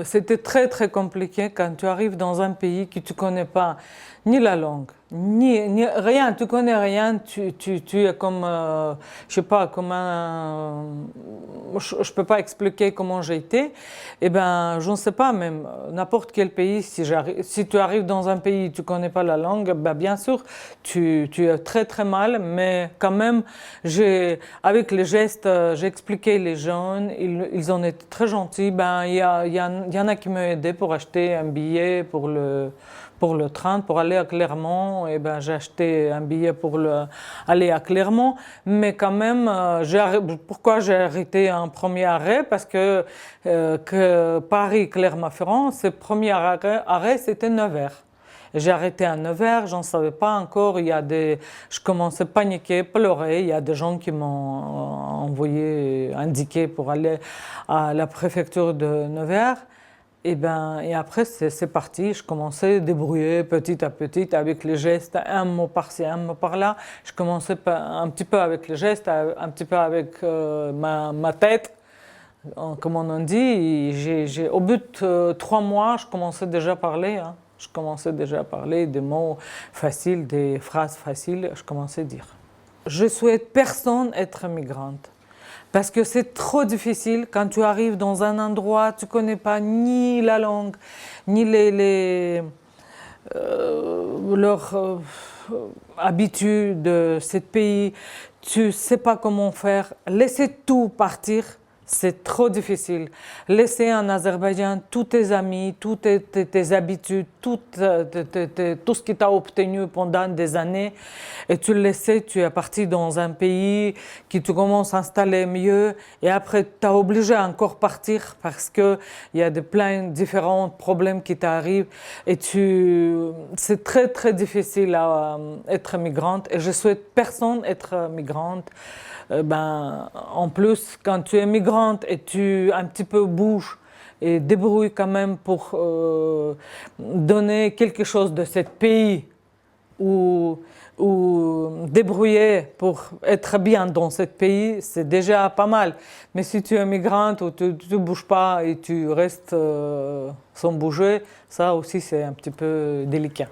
C'était très très compliqué quand tu arrives dans un pays que tu ne connais pas ni la langue, ni rien, tu connais rien, tu es comme, je sais pas, comme un... Je peux pas expliquer comment j'ai été. Eh ben, je ne sais pas, même n'importe quel pays, si tu arrives dans un pays et tu connais pas la langue, ben, bien sûr, tu es très très mal, mais quand même, avec les gestes, j'ai expliqué les jeunes, ils ont été très gentils. Ben, il y en a qui m'ont aidé pour acheter un billet pour le train, pour aller à Clermont. Et ben, j'ai acheté un billet pour aller à Clermont. Mais quand même, pourquoi j'ai arrêté un premier arrêt? Parce que Paris-Clermont-Ferrand, ce premier arrêt, c'était Nevers. J'ai arrêté à Nevers, j'en savais pas encore. Je commençais à paniquer, pleurer. Il y a des gens qui m'ont indiqué pour aller à la préfecture de Nevers. Et après, c'est parti. Je commençais à débrouiller petit à petit avec les gestes, un mot par-ci, un mot par-là. Je commençais un petit peu avec les gestes, un petit peu avec ma tête, comme on en dit. Au bout de 3 mois, je commençais déjà à parler. Hein. Je commençais déjà à parler des mots faciles, des phrases faciles. Je commençais à dire. Je souhaite personne être migrante. Parce que c'est trop difficile quand tu arrives dans un endroit, tu ne connais pas ni la langue, ni leurs habitudes de ce pays. Tu ne sais pas comment faire. Laisser tout partir, c'est trop difficile. Laisser en Azerbaïdjan tous tes amis, toutes tes habitudes, tout ce que tu as obtenu pendant des années, et tu le laisses, tu es parti dans un pays qui te commence à installer mieux, et après tu es obligé à encore partir parce qu'il y a plein de différents problèmes qui t'arrivent, et c'est très très difficile à être migrante, et je souhaite personne être migrante. En plus, quand tu es migrante et tu un petit peu bouges et débrouilles quand même pour donner quelque chose de ce pays ou débrouiller pour être bien dans ce pays, c'est déjà pas mal. Mais si tu es migrante ou tu ne bouges pas et tu restes sans bouger, ça aussi c'est un petit peu délicat.